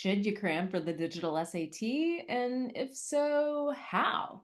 Should you cram for the digital SAT? And if so, how?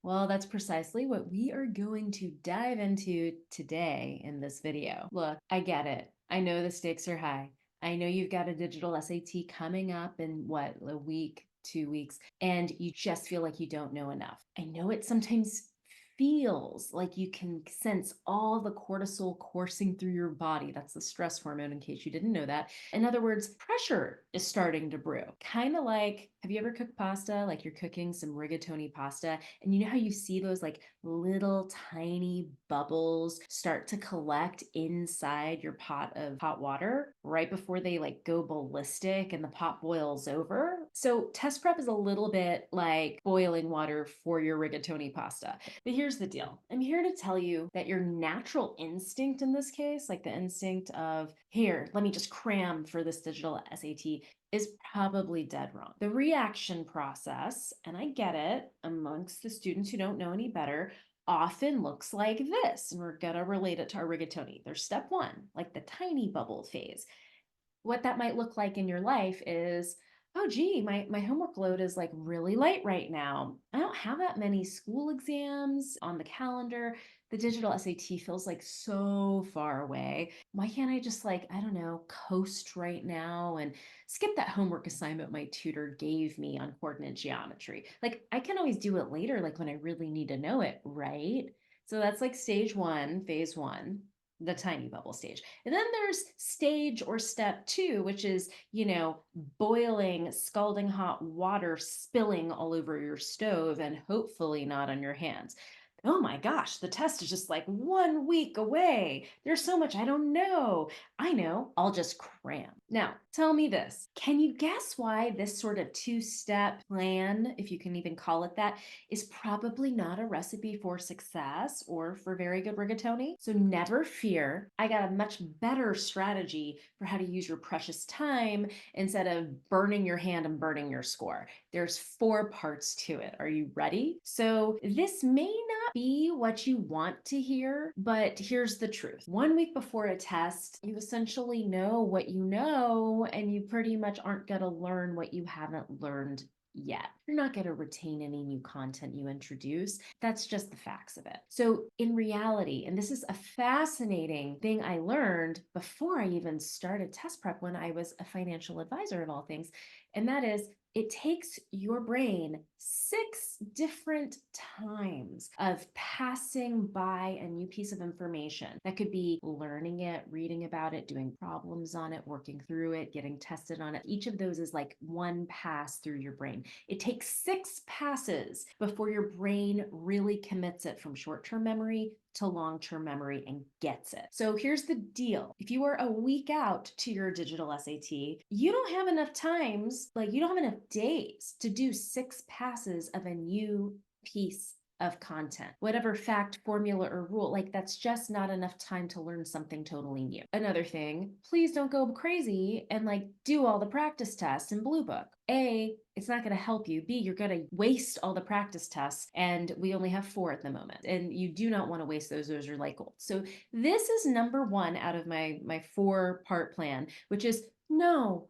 Well, that's precisely what we are going to dive into today in this video. Look, I get it. I know the stakes are high. I know you've got a digital SAT coming up in what, a week, 2 weeks, and you just feel like you don't know enough. I know it sometimes feels like you can sense all the cortisol coursing through your body. That's the stress hormone, in case you didn't know that. In other words, pressure is starting to brew. Kind of like, have you ever cooked pasta? Like you're cooking some rigatoni pasta, and you know how you see those like little tiny bubbles start to collect inside your pot of hot water right before they like go ballistic and the pot boils over? So test prep is a little bit like boiling water for your rigatoni pasta. But here's the deal. I'm here to tell you that your natural instinct in this case, like the instinct of, here, let me just cram for this digital SAT, is probably dead wrong. The reaction process, and I get it, amongst the students who don't know any better, often looks like this. And we're going to relate it to our rigatoni. There's step one, like the tiny bubble phase. What that might look like in your life is, oh gee, my homework load is like really light right now. I don't have that many school exams on the calendar. The digital SAT feels like so far away. Why can't I just, like, I don't know, coast right now and skip that homework assignment my tutor gave me on coordinate geometry? Like, I can always do it later, like when I really need to know it, right? So that's like stage one, phase one, the tiny bubble stage. And then there's stage or step two, which is, boiling, scalding hot water spilling all over your stove and hopefully not on your hands. Oh my gosh, the test is just like 1 week away. There's so much I don't know. I know, I'll just cram. Now, tell me this. Can you guess why this sort of two-step plan, if you can even call it that, is probably not a recipe for success or for very good rigatoni? So never fear. I got a much better strategy for how to use your precious time instead of burning your hand and burning your score. There's 4 parts to it. Are you ready? So this may not be what you want to hear, but here's the truth. 1 week before a test, you essentially know what you know, and you pretty much aren't going to learn what you haven't learned yet. You're not going to retain any new content you introduce. That's just the facts of it. So in reality, and this is a fascinating thing I learned before I even started test prep when I was a financial advisor of all things, and that is, it takes your brain 6 different times of passing by a new piece of information. That could be learning it, reading about it, doing problems on it, working through it, getting tested on it. Each of those is like one pass through your brain. It takes 6 passes before your brain really commits it from short-term memory to long-term memory and gets it. So here's the deal. If you are a week out to your digital SAT, you don't have enough times, like you don't have enough days to do 6 passes of a new piece of content, whatever fact, formula, or rule. Like, that's just not enough time to learn something totally new. Another thing, please don't go crazy and like do all the practice tests in Blue Book. A, it's not going to help you. B, you're going to waste all the practice tests, and we only have 4 at the moment, and you do not want to waste those. Those are like gold. So this is number 1 out of my 4-part plan, which is, no,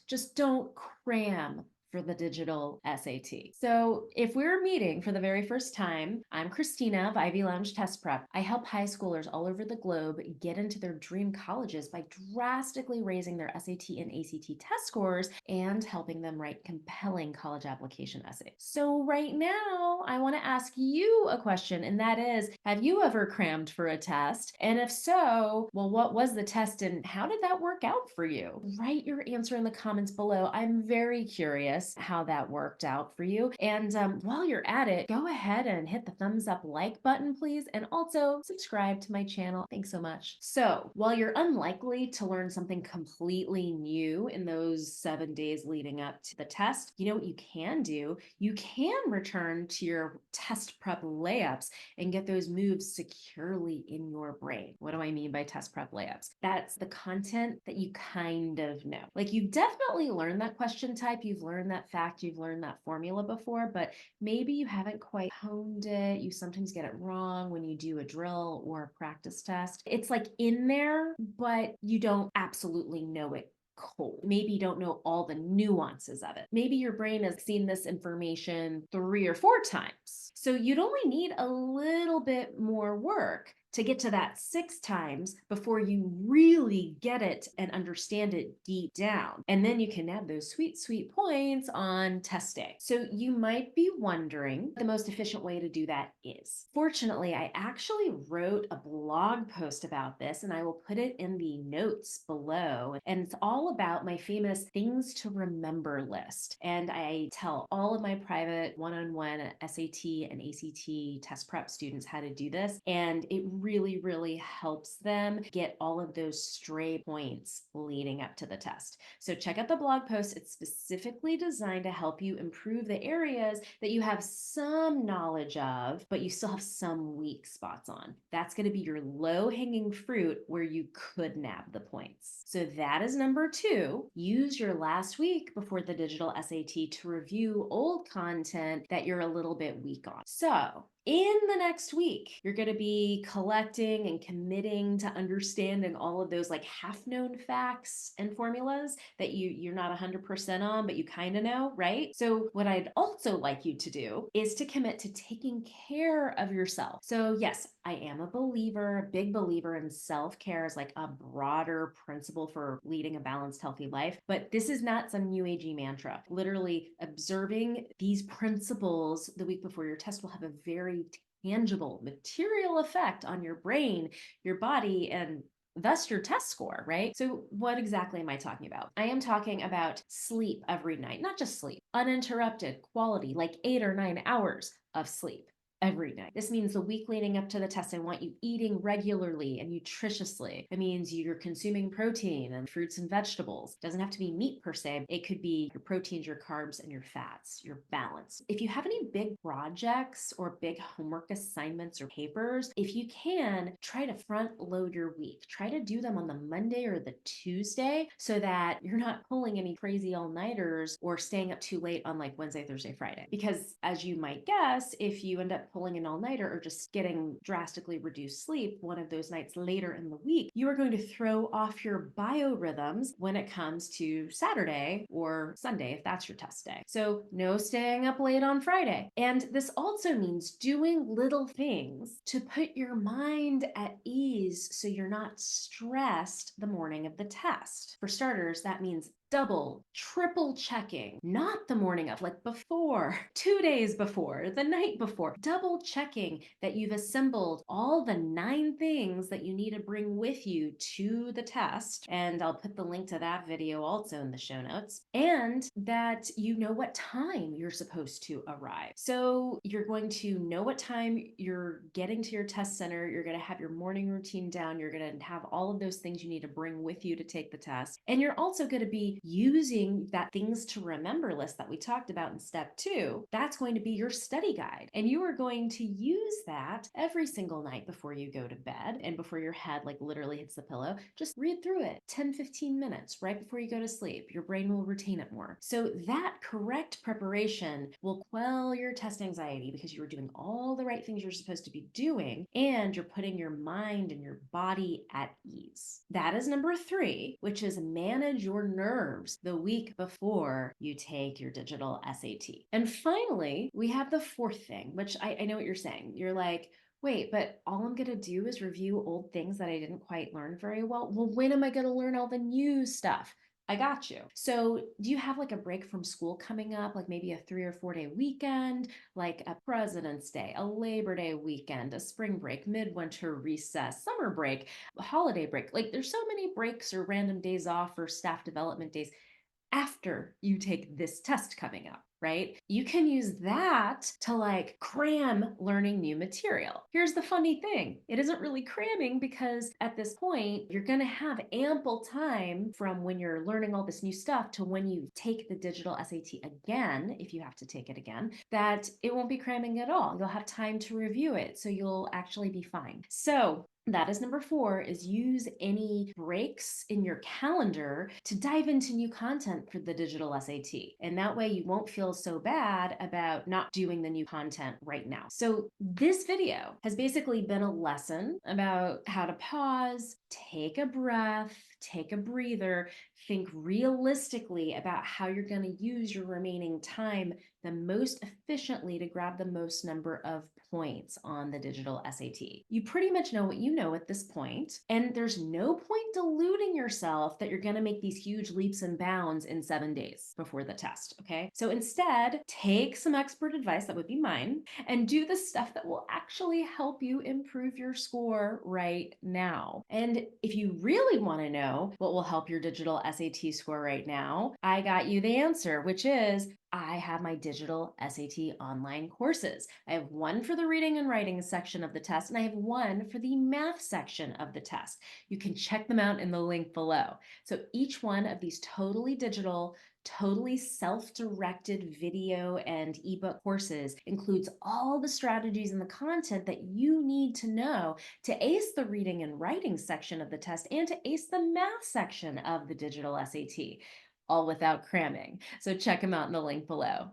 just don't cram for the digital SAT. So if we're meeting for the very first time, I'm Kristina of Ivy Lounge Test Prep. I help high schoolers all over the globe get into their dream colleges by drastically raising their SAT and ACT test scores and helping them write compelling college application essays. So right now, I want to ask you a question, and that is, have you ever crammed for a test? And if so, well, what was the test and how did that work out for you? Write your answer in the comments below. I'm very curious how that worked out for you. And while you're at it, go ahead and hit the thumbs up like button, please. And also subscribe to my channel. Thanks so much. So while you're unlikely to learn something completely new in those 7 days leading up to the test, you know what you can do? You can return to your test prep layups and get those moves securely in your brain. What do I mean by test prep layups? That's the content that you kind of know. Like, you've definitely learned that question type, you've learned that fact, you've learned that formula before, but maybe you haven't quite honed it. You sometimes get it wrong when you do a drill or a practice test. It's like in there, but you don't absolutely know it cold. Maybe you don't know all the nuances of it. Maybe your brain has seen this information 3 or 4 times. So you'd only need a little bit more work to get to that 6 times before you really get it and understand it deep down. And then you can add those sweet, sweet points on test day. So you might be wondering the most efficient way to do that is. Fortunately, I actually wrote a blog post about this, and I will put it in the notes below. And it's all about my famous things to remember list. And I tell all of my private one-on-one SAT and ACT test prep students how to do this. And it really, really helps them get all of those stray points leading up to the test. So check out the blog post. It's specifically designed to help you improve the areas that you have some knowledge of, but you still have some weak spots on. That's going to be your low-hanging fruit where you could nab the points. So that is number 2. Use your last week before the digital SAT to review old content that you're a little bit weak on. So in the next week, you're going to be collecting and committing to understanding all of those like half-known facts and formulas that you're not 100% on, but you kind of know, right? So what I'd also like you to do is to commit to taking care of yourself. So yes, I am a believer, a big believer in self-care as like a broader principle for leading a balanced, healthy life. But this is not some new agey mantra. Literally observing these principles the week before your test will have a very tangible, material effect on your brain, your body, and thus your test score, right? So what exactly am I talking about? I am talking about sleep every night, not just sleep, uninterrupted quality, like 8 or 9 hours of sleep every night. This means the week leading up to the test, I want you eating regularly and nutritiously. It means you're consuming protein and fruits and vegetables. It doesn't have to be meat per se. It could be your proteins, your carbs, and your fats, your balance. If you have any big projects or big homework assignments or papers, if you can, try to front load your week. Try to do them on the Monday or the Tuesday so that you're not pulling any crazy all-nighters or staying up too late on like Wednesday, Thursday, Friday. Because as you might guess, if you end up pulling an all-nighter or just getting drastically reduced sleep one of those nights later in the week, you are going to throw off your biorhythms when it comes to Saturday or Sunday, if that's your test day. So no staying up late on Friday. And this also means doing little things to put your mind at ease so you're not stressed the morning of the test. For starters, that means double, triple checking, not the morning of, like before, 2 days before, the night before, double checking that you've assembled all the 9 things that you need to bring with you to the test. And I'll put the link to that video also in the show notes, and that you know what time you're supposed to arrive. So you're going to know what time you're getting to your test center. You're going to have your morning routine down. You're going to have all of those things you need to bring with you to take the test. And you're also going to be using that things to remember list that we talked about in step 2. That's going to be your study guide. And you are going to use that every single night before you go to bed and before your head like literally hits the pillow. Just read through it 10-15 minutes right before you go to sleep. Your brain will retain it more. So that correct preparation will quell your test anxiety because you're doing all the right things you're supposed to be doing and you're putting your mind and your body at ease. That is number 3, which is manage your nerves the week before you take your digital SAT. And finally, we have the 4th thing, which I know what you're saying. You're like, wait, but all I'm going to do is review old things that I didn't quite learn very well. Well, when am I going to learn all the new stuff? I got you. So do you have like a break from school coming up, like maybe a 3 or 4 day weekend, like a President's Day, a Labor Day weekend, a spring break, midwinter recess, summer break, a holiday break? Like there's so many breaks or random days off or staff development days after you take this test coming up, right? You can use that to like cram learning new material. Here's the funny thing. It isn't really cramming because at this point, you're going to have ample time from when you're learning all this new stuff to when you take the digital SAT again, if you have to take it again, that it won't be cramming at all. You'll have time to review it. So you'll actually be fine. So that is number 4, is use any breaks in your calendar to dive into new content for the digital SAT. And that way you won't feel so bad about not doing the new content right now. So this video has basically been a lesson about how to pause, take a breath, take a breather, Think realistically about how you're going to use your remaining time the most efficiently to grab the most number of points on the digital SAT. You pretty much know what you know at this point, and there's no point deluding yourself that you're going to make these huge leaps and bounds in 7 days before the test, okay? So instead, take some expert advice, that would be mine, and do the stuff that will actually help you improve your score right now. And if you really want to know what will help your digital SAT score right now, I got you the answer, which is I have my digital SAT online courses. I have one for the reading and writing section of the test, and I have one for the math section of the test. You can check them out in the link below. So each one of these totally digital, totally self-directed video and ebook courses includes all the strategies and the content that you need to know to ace the reading and writing section of the test and to ace the math section of the digital SAT, all without cramming. So check them out in the link below.